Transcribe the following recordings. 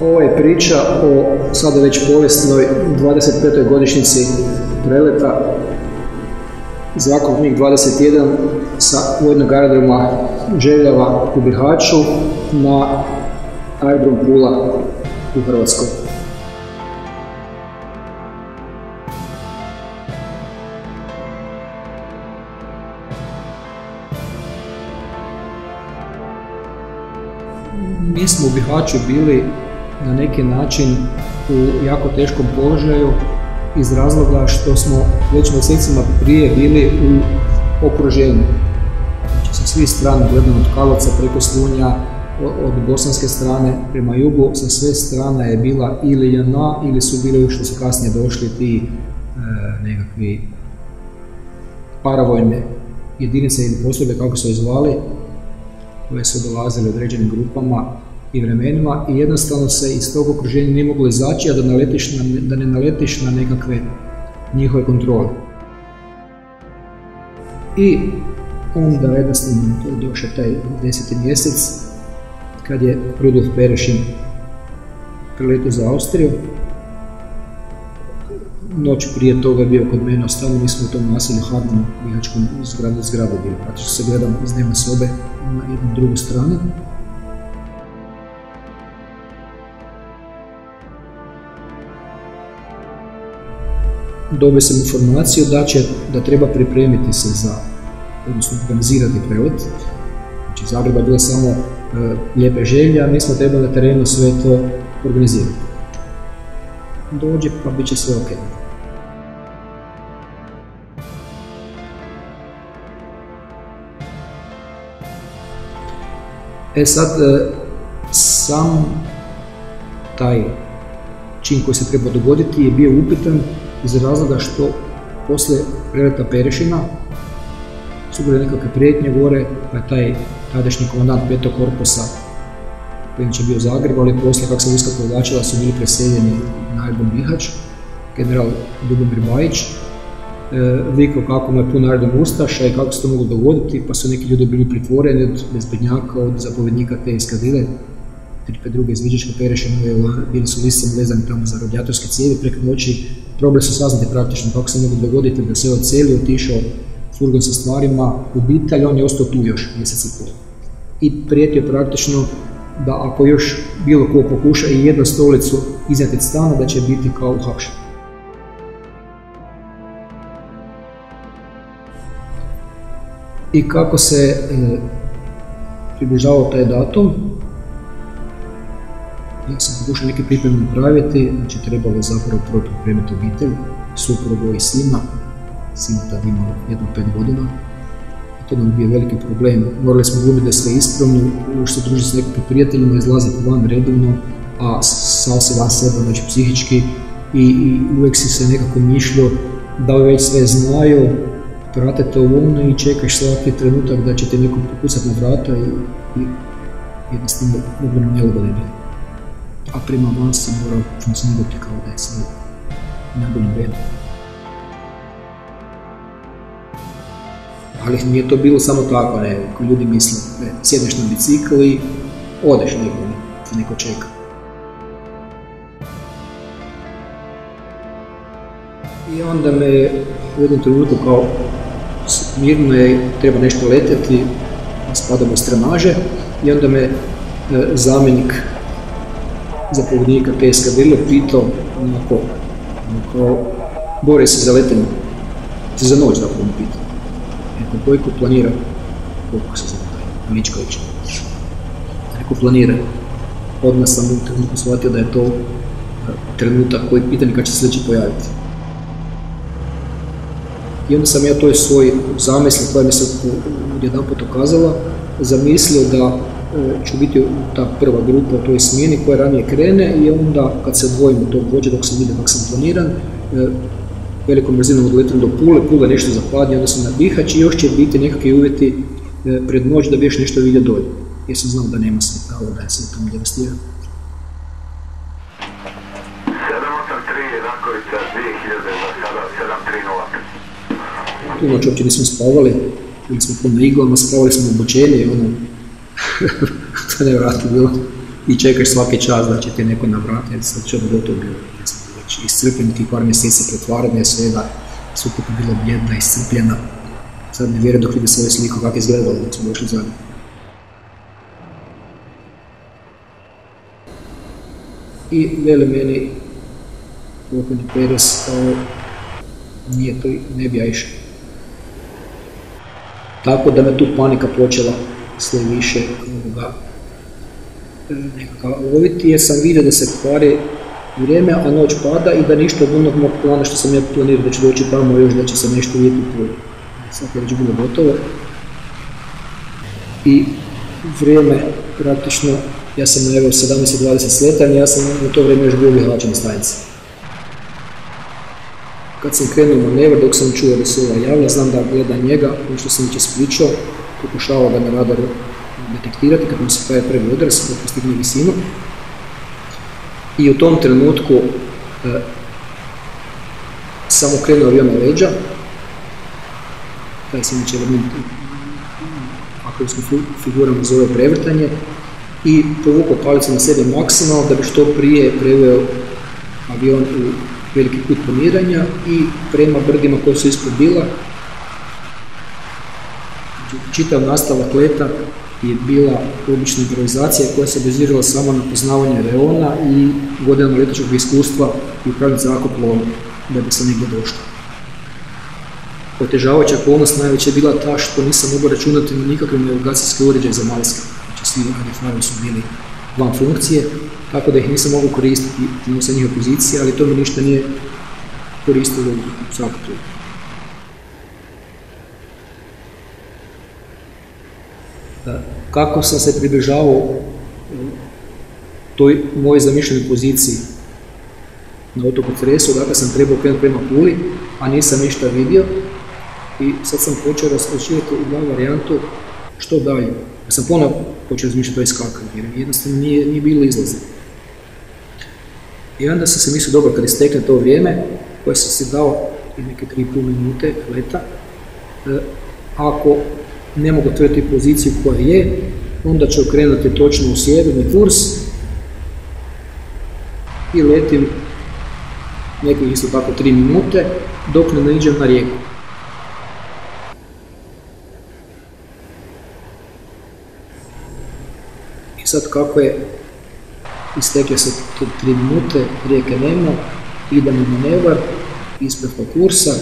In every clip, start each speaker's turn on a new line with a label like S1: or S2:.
S1: Ovo je priča o sada već povijesnoj 25. godišnjici preleta zrakoplovnik 21 sa vojnog aerodroma Željava u Bihaću na aerodrom Pula u Hrvatskoj. Mi smo u Bihaću bili na neki način u jako teškom položaju iz razloga što smo već mjesecima prije bili u okruženju. Znači, sa svih strana, gledano od Karlovca preko Slunja, od bosanske strane prema jugu, sa sve strana je bila ili JNA ili su bili što su kasnije došli ti nekakvi paravojne jedinice ili postrojbe, kako su je zvali, koje su dolazile određenim grupama i vremenima i jednostavno se iz tog okruženja nije moglo izaći, a da ne naletiš na nekakve njihove kontrole. I onda jednostavno došao taj 10. mjesec kad je Rudolf Perešin preletio za Austriju. Noć prije toga je bio kod mene ostalo, mi smo u tom naselju Harmanu u Bihaćkom zgradu bili, praktično se gledam iz dnevne sobe na jednu drugu stranu. Dobio sam informaciju da treba pripremiti se za, odnosno organizirati prelet. Znači, Zagreba je bila samo lijepe želje, a mi smo trebali na terenu sve to organizirati. Dođe pa bit će sve ok. Sad, sam taj čin koji se treba dogoditi je bio upitan iz razloga što poslije preleta Perešina su bile nekakve prijetnje gore, pa je taj tadašnji komandant 5. korpusa, koji inače bio u Zagrebu, ali poslije kako se vojska povlačila su bili preseljeni na aerodrom Bihać, general Ljubomir Bajić, vikao kako mu je pun aerodrom ustaša i kako se to moglo dogoditi, pa su neki ljudi bili pritvoreni od bezbednjaka, od zapovjednika te eskadrile, druge izviđačke Perešinove, bili su listom vezani tamo za radijatorske cijevi preko noći. Probali su saznati praktično kako se moglo dogoditi da se odselio, otišao furgon sa stvarima u obitelj, on je ostao tu još mjesec i pol. I prijetio praktično da ako još bilo ko pokuša i jednu stolicu iznijeti iz stana, da će biti kao uhapšen. I kako se približavao taj datum, ja sam pokušao neke pripreme napraviti, znači trebalo je zapravo prvo pripremiti obitelj, suprugu i sina. Sin tad imao 1-5 godina. To nam je bio veliki problem. Morali smo glumiti da je sve ispravno, što druži s nekakvim prijateljima, izlaziti van redovno, a sam se van sebe, znači psihički, i uvijek si se nekako mišljio da već sve znaju, prate te ono i čekaš svaki trenutak da će ti neko pokucati na vrata i jednostavno ogromno njeloga ne bilo. A prema van sam morao funkcionirati kao da je sve najboljim redom. Ali nije to bilo samo tako, ne, ako ljudi misle, ne, sjedneš na bicikl i odeš negdje, te neko čeka. I onda me u jednom trenutku kao mirno je, treba nešto letjeti, spadamo iz trenaže i onda me zamjenik zapovjednika te eskadrile pitao onako, bore se za letenje, za noć zapravo me pitao. Neko Bojko planira, koliko se zove taj, Mičković, neko planira. Odmah sam u trenutku shvatio da je to trenutak koji pitanje kad će se sljedeći pojaviti. I onda sam ja toj svoj zamisli koja mi se jedan put okazala, zamislio da ću biti ta prva grupa u toj smjeni koja ranije krene i onda kad se odvojimo tog vođe dok sam vidio kako sam planiran, velikom brzinom odletim do Pule, Pula nešto zapadnije, onda sam na Bihać i još će biti nekakvi uvjeti pred noć da bi još nešto vidio dolje. Jer sam znao da nema svjetala, da je sve tamo devastiran.
S2: 783 Rakovica 2000 za sada 730.
S1: Tu noć uopće nismo spavali, bili smo puno iglama, spavali smo obučenje i ono, to je nevjerojatno bilo. i čekaš svaki čas da će ti neko navrati, jer sad će gotovo bilo već iscrpljen, ti par mjeseci pretvaranja svega, sukupa bila bjedna, iscrpljena. Sad ne vjerujem dok vidi svoju sliku kako je izgledalo dok smo došli zadnje. I veli meni pokojni Perez kao nije to, ne bi ja išao. Tako da me tu panika počela sve više nekako loviti, jer sam vidio da se kvari vrijeme, a noć pada i da ništa od onog mog plana što sam ja planirao da će doći tamo još da će se nešto vidjeti u polju. Sad je već bilo gotovo. I vrijeme praktično, ja sam najavio 17:20 sletanja, ja sam u to vrijeme još bio uvihlačen na stanici. Kad sam krenuo manevar, dok sam čuo da se javlja, znam da gleda njega, što sam već ispričao, pokušavao ga na radaru detektirati kako mi se pravi prvi udar, da postigne visinu. I u tom trenutku sam okrenuo avion na leđa, taj se inače element akrobskim figurama zove prevrtanje, i povukao palicu na sebe maksimalno da bi što prije preveo avion u veliki kut planiranja i prema brdima koji su ispod bila. Čitav nastavak leta je bila obična improvizacija koja se bazirala samo na poznavanju reona i godinama letačkog iskustva i upravljanja zrakoplovom da bi se negdje došlo. Otežavajuća okolnost najveća je bila ta što nisam mogao računati na nikakve navigacijske uređaje zemaljske. Znači svi radiofarovi su bili van funkcije, tako da ih nisam mogao koristiti, imao sam njihove pozicije, ali to mi ništa nije koristilo u zrakoplovu. Kako sam se približavao toj mojoj zamišljenoj poziciji na otoku Cresu, dakle sam trebao krenuti prema Puli, a nisam ništa vidio i sad sam počeo rasprašivati u glavu varijantu što dalje. Ja sam ponovno počeo razmišljati o iskakanju, jer jednostavno nije bilo izlaza. I onda sam se mislio, dobro, kad istekne to vrijeme, koje sam si dao i neke 3,5 minute leta, ako ne mogu tvrditi poziciju koja je, onda ću okrenuti točno u sjeverni kurs i letim nekih isto tako 3 minute dok ne naiđem na rijeku. I sad kako je istekle se 3 minute, rijeke nema, idem u manevar ispred kursa,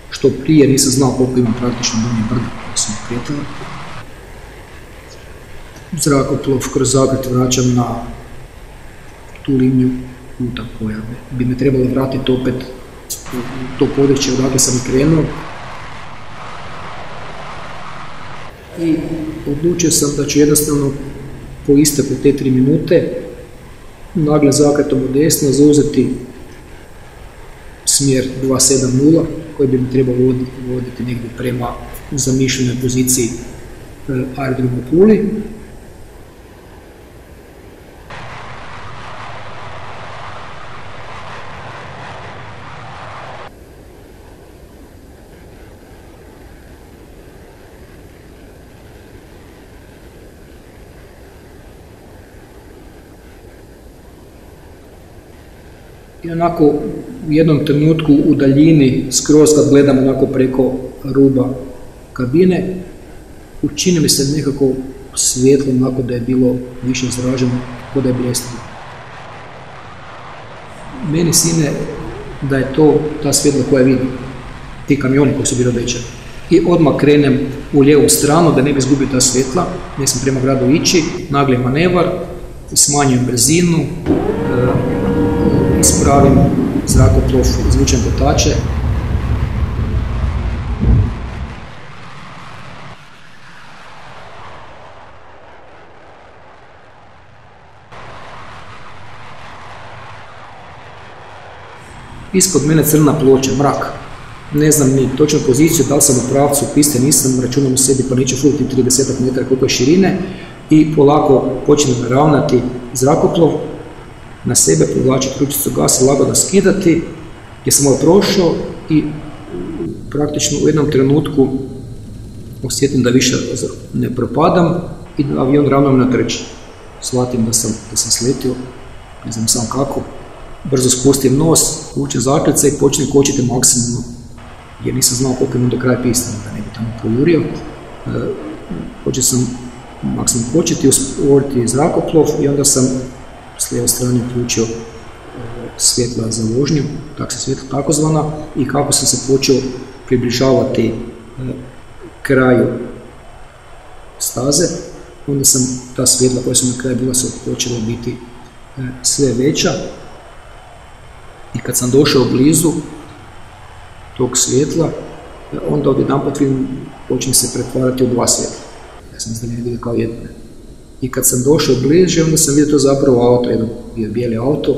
S1: što prije nisam znao koliko imam praktično donje brda koje sam okretao. Zrakoplov kroz Zagreb vraćam na tu liniju puta koja bi me trebalo vratiti opet u to područje odakle sam krenuo. I odlučio sam da ću jednostavno po isteku te 3 minute nagle zakretom u desno zauzeti smjer 270 koji bi mi trebao voditi negdje prema zamišljenoj poziciji aerodroma u Puli. I onako u jednom trenutku u daljini, skroz kad gledam onako preko ruba kabine, učini mi se nekako svjetlo, onako da je bilo više izraženo, kao da je blještilo. Meni sine da je to ta svjetla koja vidim, ti kamioni koji su bili obećani. I odmah krenem u lijevu stranu da ne bi izgubio ta svjetla, ne sam prema gradu ići, nagli manevar, smanjujem brzinu, ispravim zrakoplov, izvučem kotače. Ispod mene crna ploča, mrak. Ne znam ni točnu poziciju, da li sam u pravcu piste, nisam, računam u sebi pa neću fuliti 30 metara koliko je širine i polako počnem ravnati zrakoplov na sebe, povlačiti ručicu gasa, lagano skidati, gdje sam ovo prošao i praktično u jednom trenutku osjetim da više ne propadam i da avion ravno me natrči. shvatim da sam sletio, ne znam sam kako, brzo spustim nos, vučem zaključak i počnem kočiti maksimalno, jer nisam znao koliko imam do kraja piste, da ne bi tamo pojurio. Počeo sam maksimalno kočiti, usporiti zrakoplov i onda sam s lijeve strane uključio svjetla za vožnju, taksi svjetla takozvana, i kako sam se počeo približavati kraju staze, onda sam ta svjetla koja su na kraju bila su počela biti sve veća, i kad sam došao blizu tog svjetla, onda odjedanput vidim počne se pretvarati u dva svjetla. Ja sam da ne vidio kao jedno. I kad sam došao bliže, onda sam vidio to zapravo auto, jedan bijeli auto,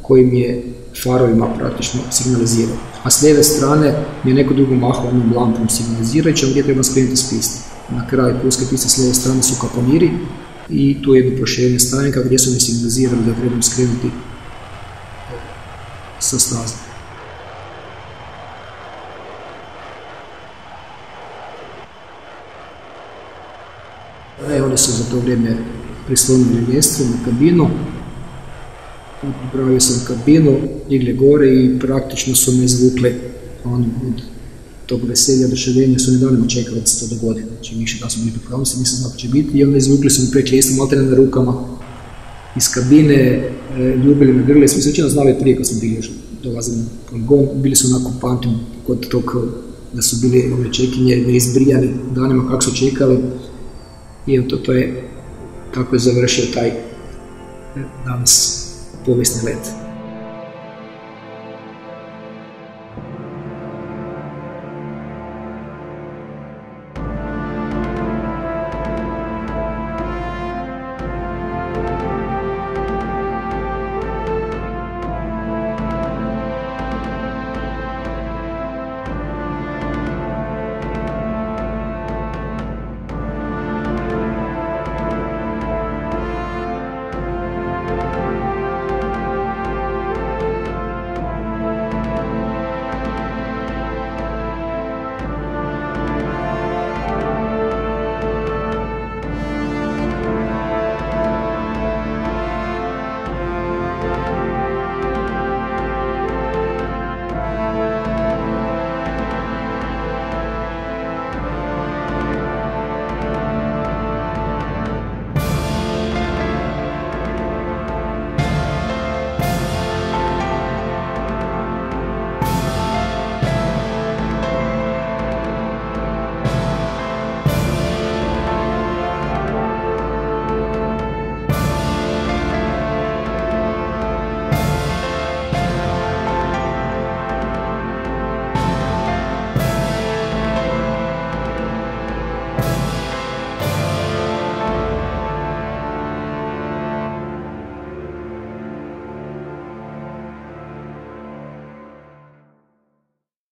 S1: koji mi je farovima praktično signalizirao. A s lijeve strane mi je neko drugo mahao onom lampom signalizirajućom gdje treba skrenuti s piste. Na kraju pulske piste s lijeve strane su kaponiri i tu je jedno proširenje stajanka gdje su mi signalizirali da trebam skrenuti sa staze. Oni su za to vrijeme prislonili ljestve na kabinu. Odbravio sam kabinu, igli gore i praktično su me izvukli od tog veselja, oduševljenja, su mi danima čekali da se to dogodi. Znači, više da su bili pripravnosti, nisam znao će biti, i onda izvukli su mi prek ljestve maltene na rukama iz kabine, ljubili me, grli, svi su većina znali prije kad smo bili još dolazili na poligon, bili su onako pamtim kod tog da su bili ove čekinje izbrijani danima kako su čekali, i to je, tako je završio taj danas povijesni let.